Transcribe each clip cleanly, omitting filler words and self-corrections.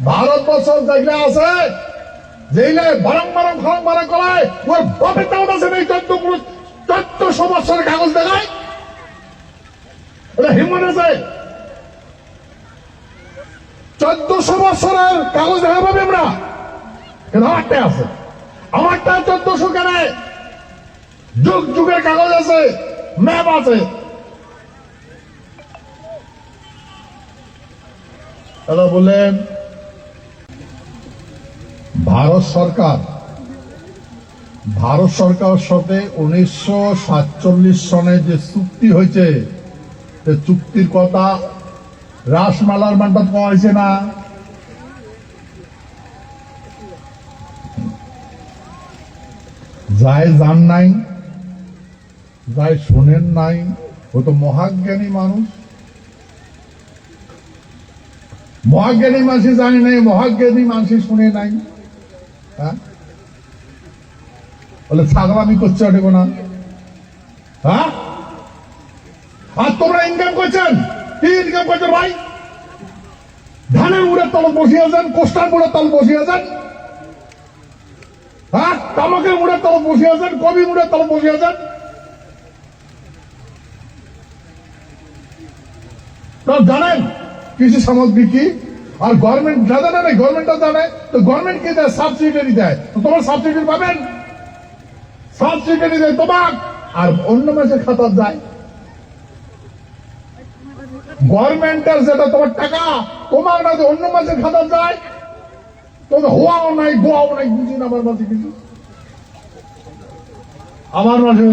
ভারতবর্ষ যেগুলো আছে যেগুলো বারং করায় ওর বাপের দাওয়াত আছে এই 1400 বছরের কাগজ দেখায় এটা হিম্মত আছে 1400 বছরের কাগজ দেখা পাবে আমরা কিন্তু আমারটা আছে আমারটা 1400 কেন যুগ যুগের কাগজ আছে ম্যাপ আছে তারা বললেন ভারত সরকার সাথে 1947 সনে যে চুক্তি হয়েছে চুক্তির কথা রাসমালার মানটা পাওয়া হয়েছে না যাই জান নাই যাই শোনেন নাই ও তো মহাজ্ঞানী মানুষ মহাজ্ঞানী মানুষ জানে নাই মহাজ্ঞানী মানুষ শুনে নাই হ্যাঁ বলে ছাগলামি করছে অনেক না হ্যাঁ আর তোমরা ইনকাম করছেন কি ইনকাম করছেন ভাই ধানের মুড়ের তল বসিয়ে যান কোষ্টার মুড়ের তল বসিয়ে যান হ্যাঁ তামাকের মুড়ের তল বসিয়ে যান কবি মুড়ের তল বসিয়ে যান জানেন কৃষি সামগ্রী কি আর গভর্নমেন্ট জানে না গভর্নমেন্টটা জানে তো গভর্নমেন্ট কি দেয় সাবসিডি দেয় তো তোমার সাবসিডি পাবেন সাবসিডি দেয় তোমার আর অন্য মাসের খাতা যায় গভর্নমেন্টের যেটা তোমার টাকা তোমার না অন্য মাসের খাতা যায় তোমার হওয়াও নাই গোয়াও নাই বুঝি না আমার মাঝে কিছু আমার মাঝে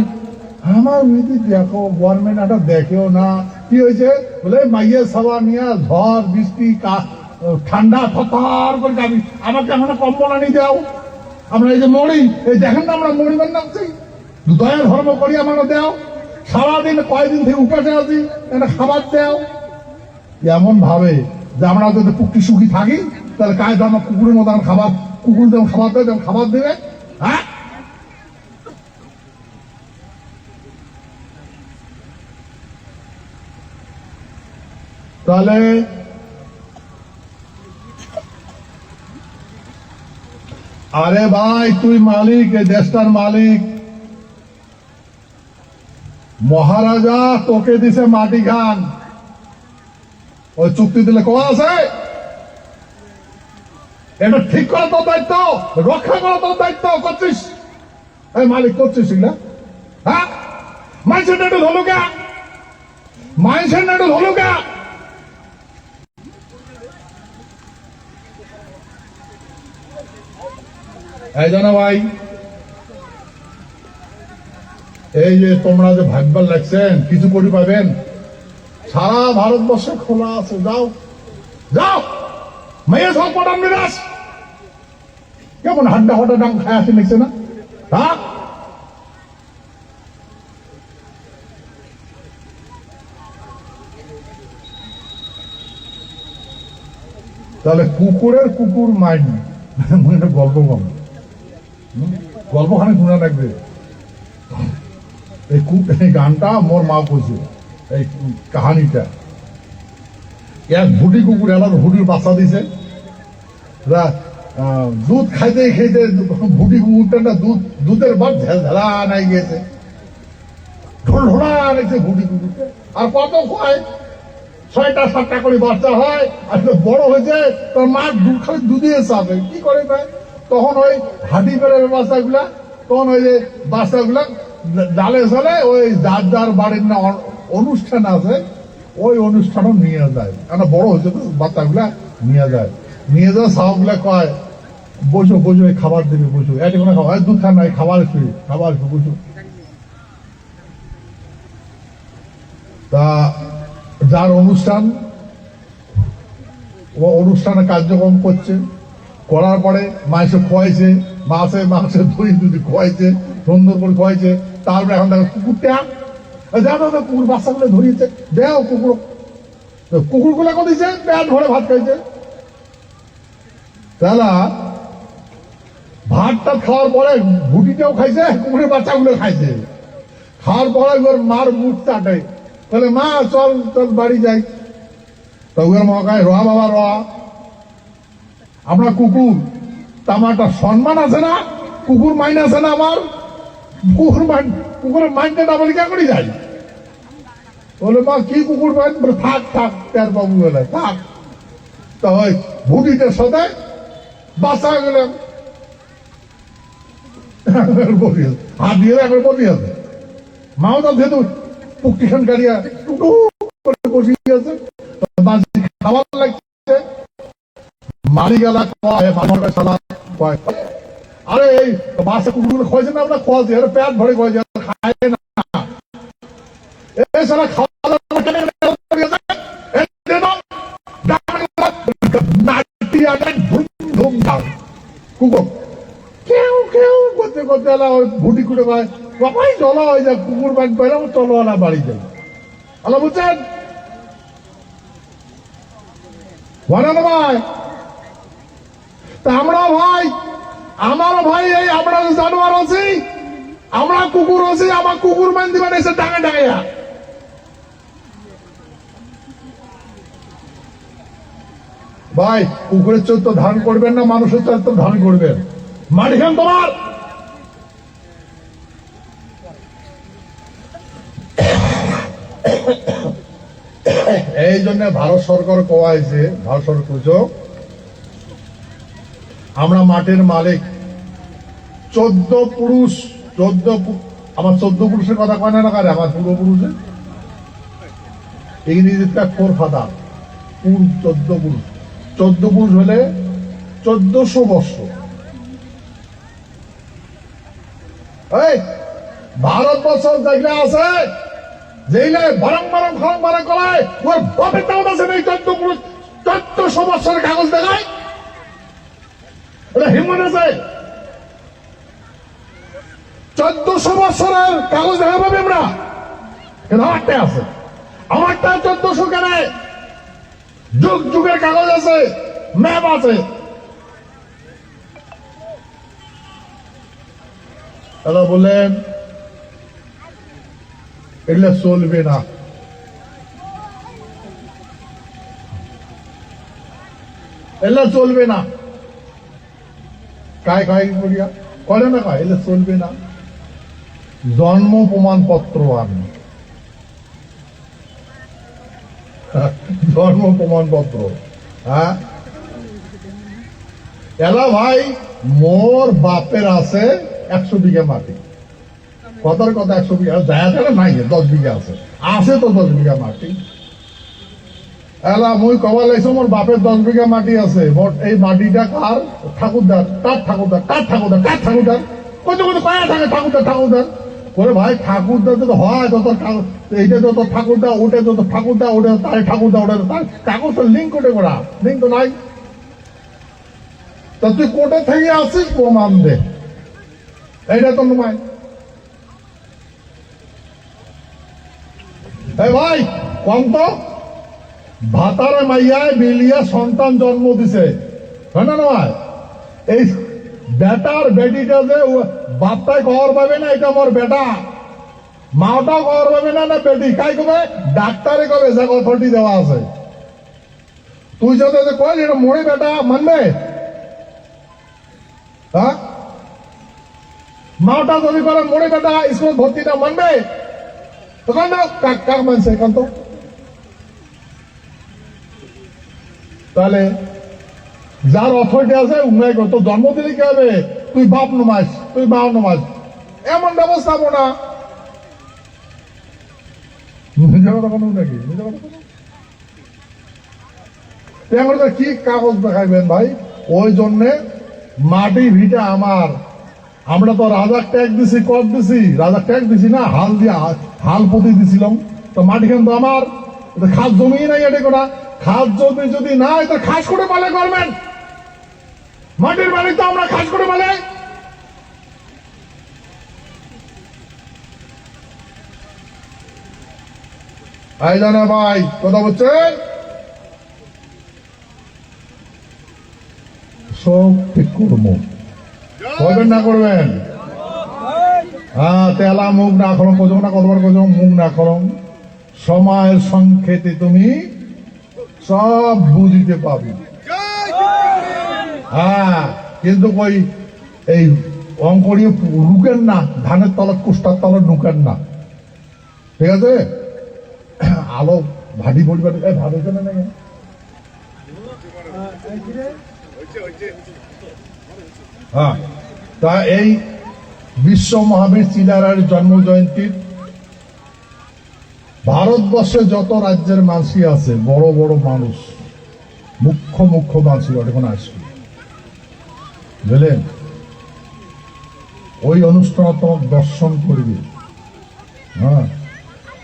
আমার মেয়েদের দেখো গভর্নমেন্ট একটা দেখেও না কি হয়েছে বলে মাইয়ে সাবা নিয়ে ঝড় বৃষ্টি ঠান্ডা থর করে যাবি আমাকে এখন কম্বল আনি দাও আমরা এই যে মরি এই দেখেন না আমরা মরিবার নামছি দয়া ধর্ম করি আমরা দেও সারাদিন কয়দিন থেকে উপাসে আছি একটা খাবার দেও এমন ভাবে যে আমরা যদি পুষ্টি সুখী থাকি তাহলে কাজ আমার কুকুরের মতো খাবার কুকুর যেমন খাবার দেয় তেমন খাবার দেবে হ্যাঁ তাহলে আরে ভাই তুই মালিক এই দেশটার মালিক মহারাজা তোকে দিছে মাটি খান ওই চুক্তি দিলে করা আছে এটা ঠিক করা তোর দায়িত্ব রক্ষা করা তোর দায়িত্ব করছিস এই মালিক করছিস না হ্যাঁ মানুষের নেটে ধলুকা মানুষের নেটে ধলুকা এই জানো ভাই এই যে তোমরা যে ভাববার লাগছেন কিছু করে পাবেন সারা ভারতবর্ষে খোলা আছে যাও যাও মেয়ে সব পটান নিরাশ কেমন হাড্ডা হটা ডাং খায় আসে লিখছে না হ্যাঁ তাহলে কুকুরের কুকুর মাইন্ড মনে গল্প কম গল্পখানে শোনা লাগবে এই গানটা মোর মা কইছে এই কাহানিটা এক ভুটি কুকুর এলার ভুটির বাচ্চা দিছে দুধ খাইতে খাইতে ভুটি কুকুরটা দুধের বাদ ঝেলা নাই গেছে ঢোলা আনেছে ভুটি কুকুরটা আর কত খায় 6টা 7টা করে বাচ্চা হয় আর বড় হয়েছে তোর মা দুধ খালি দুধে চাপে কি করে ভাই তখন ওই হাঁটি পেড়ের বাচ্চাগুলা তখন ওই যে বাচ্চাগুলা ডালে চলে ওই যার যার বাড়ির না অনুষ্ঠান আছে ওই অনুষ্ঠানও নিয়ে যায় কেন বড় হয়েছে তো বাচ্চাগুলা নিয়ে যায় সাহগুলা কয় বসো বসো এই খাবার দেবে বসো এটি কোনো খাবার দুধ খান নাই খাবার বসো তা যার অনুষ্ঠান ও অনুষ্ঠানে কার্যক্রম করছে করার পরে মাংস খোয়াইছে মাংসের দই দুধ খোয়াইছে সুন্দর করে খোয়াইছে তারপরে এখন দেখো কুকুরটা দেখো কুকুর বাচ্চাগুলো ধরিয়েছে দেও কুকুরগুলো দিয়েছে পেট ভরে ভাত খাইছে তাহলে ভাতটা খাওয়ার পরে ভুটিটাও খাইছে কুকুরের বাচ্চাগুলো খাইছে খাওয়ার পরে মার মুখ চাটে তাহলে মা চল চল বাড়ি যাই তো মহাকায় রোয়া বাবা রোয়া আমরা কুকুর, তা আমার একটা সম্মান আছে না? কুকুর মাইন আছে না আমার? কুকুরের মাইনটা ডাবল কে করে যাই? বলে মা কি কুকুর মাইন? থাক থাক তার বাবু বলে থাক। তা ওই ভুটিটার সাথে বাঁচা গেলাম, হাত দিয়ে একবার বসে আছে। মাও তো যেহেতু পুকটিখান গাড়িয়া টুটু করে বসিয়ে আছে, খাবার লাগছে। মারি গেলা কয় মানুষের সালা কয়, আরে এই বাসে কুকুরগুলো খোঁজে না, আমরা খোঁজে, আরে পেট ভরে খোঁজে, খায় না। এই সারা খাওয়া কুকুর কেউ কেউ করতে করতে ভুটি খুঁড়ে পায়, বাবাই চলো ওই যে কুকুর বাড়ি পাইলাম, চলো আলা বাড়ি যাই। আলো বুঝছেন বলেন ভাই? তা আমরা ভাই, আমার ভাই এই আমরা জানোয়ার আছি, আমরা কুকুর আছি, আমার কুকুর মান দিবেন এসে ডাঙে ডাঙিয়া। ভাই কুকুরের চরিত্র ধারণ করবেন না মানুষের চরিত্র ধারণ করবেন? মাটি খান তোমার। এই জন্য ভারত সরকার কোয়াইছে, ভারত সরকার কইছো আমরা মাটির মালিক। 14 পুরুষ, আমার 14 পুরুষের কথা কয় না কারে? আমার পূর্বপুরুষের ইংরেজিটা ফোর ফাদার, 14 পুরুষ। 14 পুরুষ হলে 1400 বৎসর। এই ভারতবর্ষ দেখলে আছে যেইলে বারং বারং খরং বারং করায়, ওর বাপের দাওয়াত আছে এই 14 পুরুষ 1400 বৎসরের কাগজ দেখায়। এটা হিমন আছে 1400 বৎসরের কাগজ দেখা পাবে আমরা, কিন্তু আমারটা আছে। আমারটা 1400 কেন? যুগ যুগের কাগজ আছে, ম্যাপ আছে। তারা বললেন এগুলো চলবে না, এগুলো চলবে না। কায় কায় করিয়া করে না কায়, এগুলো চলবে না। জন্ম প্রমাণপত্র আন, জন্ম প্রমাণপত্র। হ্যাঁ এলা ভাই মোর বাপের আছে 100 বিঘা মাটি, কথার কথা 100 বিঘা জায়গা নাই, 10 বিঘা আছে, আছে তো 10 বিঘা মাটি। এলা মুই কবা লাইছো মোর বাপের 10 বিঘা মাটি আছে, এই মাটিটা কার? ঠাকুরদার। তার ঠাকুরদার, তার ঠাকুরদার, তার ঠাকুরদার, কত কত কয়া থাকে ঠাকুরদার ঠাকুরদার করে। ভাই ঠাকুরদার যদি হয় তো এইটা তো ঠাকুরদা, ওটা তো ঠাকুরদা, ওটা তার ঠাকুরদা, ওটা তার কাগজ তো লিঙ্ক কোটে করা, লিঙ্ক তো নাই। তা তুই কোটে থেকে আসিস প্রমাণ দে, এইটা তো নয়। ভাই কম তো ভাতারে মাইয়ায় বিলিয়া সন্তান জন্ম দিছে, হয় না নয়? এই বেটার বেটিটা যে বাপটাই খবর পাবে না এটা আমার বেটা, মাটাও খবর পাবে না, না বেটি কাই কবে? ডাক্তারে কবে, যে অথরিটি দেওয়া আছে। তুই যদি কয় এটা মরে বেটা, মানবে? হ্যাঁ মাটা যদি করে মরে বেটা স্কুল ভর্তিটা, মানবে? তখন কাক মানছে এখন তো। তাহলে যার অথরিটি আছে উন্নয় কর, তো জন্ম দিলে কি হবে? তুই বাপ নমাস, তুই মা নমাস, এমন ব্যবস্থাপনা। নাকি কি কাগজ দেখাইবেন ভাই? ওই জন্যে মাটি ভিটা আমার, আমরা তো রাজার ট্যাগ দিছি, কর দিছি, রাজার ট্যাগ দিছি না, হাল দিয়া হাল পুঁতি দিছিলাম, তো মাটি কিন্তু আমার, খাস জমি নাই। এটা করা খাস জমি যদি না এটা খাস করে পালে করবেন, মাটির বাড়ি তো আমরা খাস করে পালে। এই জানা ভাই কথা বলছেন, সব ঠিক করবো, করবেন না করবেন? হ্যাঁ তেলা মুখ না করো, কোজো না কতবার কোজো মুখ না করো, সময়ের সংক্ষেপে তুমি সব বুঝিতে পাবি। হ্যাঁ, কিন্তু ওই এই অঙ্কড়িয়ে ঢুকেন না, ধানের তলত কুষ্টার তলত ঢুকেন না, ঠিক আছে? আলো ভাটি পরিবার ভালো কেন না? হ্যাঁ, তা এই বিশ্ব মহাবীর চিলারার জন্ম জয়ন্তীর ভারতবর্ষে যত রাজ্যের মানুষই আছে, বড় বড় মানুষ, মুখ্য মুখ্য মানুষ ওখানে আসবে, বুঝলেন? ওই অনুষ্ঠান তোমাকে দর্শন করবে। হ্যাঁ,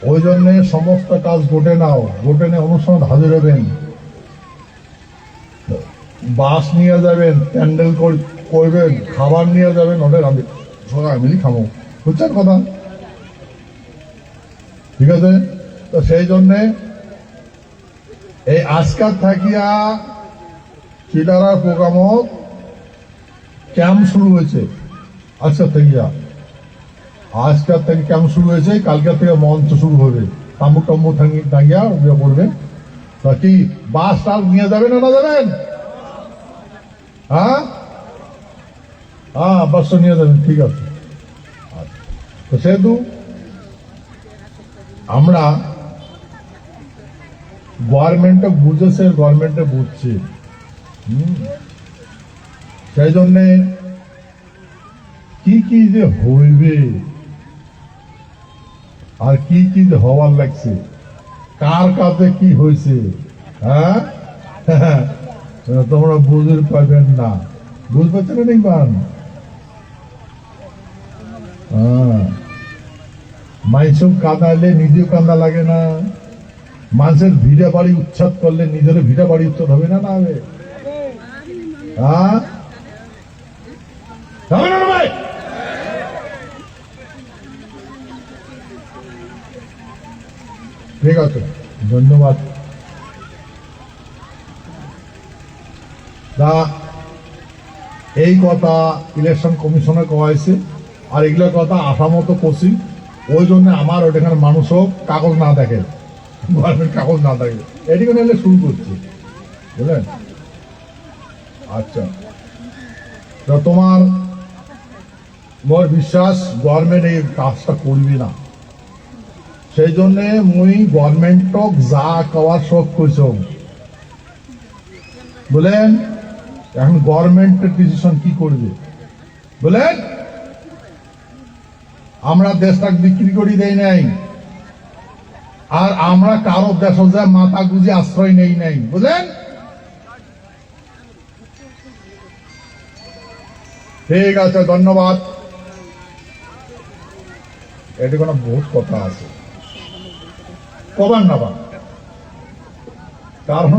ওই জন্য সমস্ত কাজ গোটে নাও, গোটে নিয়ে অনুষ্ঠান হাজির হবেন, বাস নিয়ে যাবেন, প্যান্ডেল করবেন, খাবার নিয়ে যাবেন, ওদের আমি সবাই মিলি খাবো, বুঝছেন কথা? ঠিক আছে? তো সেই জন্যে এই আজকাল থাকিয়া চিলারা প্রোগ্রামত ক্যাম্প শুরু হয়েছে। আজকাল থেকে ক্যাম্প শুরু হয়েছে, কালকে থেকে মঞ্চ শুরু হবে, তাম্বুক টাম্বুক টাঙ্গিয়া ইয়ে করবে। তা কি বাস টাস নিয়ে যাবেন না যাবেন? হ্যাঁ হ্যাঁ, বাস নিয়ে যাবেন, ঠিক আছে। তো সেহেতু আমরা গভর্নমেন্টে বুঝেছে, গভর্নমেন্টে বুঝছি, সেই জন্যে কি কি যে হইবে আর কি কি যে হওয়ার লাগছে, কার কাছে কি হয়েছে, হ্যাঁ তোমরা বুঝতে পারবেন না, বুঝতে পারছেন না? দেখবেন মানুষ কাঁদাইলে নিজেও কান্দা লাগে না, মানুষের ভিড়া বাড়ি উচ্ছেদ করলে নিজের ভিড়া বাড়ি উচ্ছেদ হবে না? না হবে? হ্যাঁ, ভাই ঠিক আছে, ধন্যবাদ। তা এই কথা ইলেকশন কমিশনে কওয়া হয়েছে, আর এগুলো কথা আসামতো করছি, ওই জন্য আমার ওইখানে মানুষও কাগজ না দেখে, গভর্নমেন্ট কাগজ না দেখে, এদিকে নিলে শুরু করছি, বুঝলেন? আচ্ছা, তো তোমার মোর বিশ্বাস গভর্নমেন্ট এই কাজটা করবি না, সেই জন্যে মুই গভর্নমেন্টক যা কওয়ার সব কইস, বলেন? এখন গভর্নমেন্টের ডিসিশন কি করবে, বলেন? আমরা দেশটাকে বিক্রি করি দেই নাই, আর আমরা কারো দেশ মাথা গুঁজে আশ্রয় নেই নাই, বুঝলেন? ঠিক আছে, ধন্যবাদ। এটি কোনো বহুত কথা আছে, কবার না, কারণ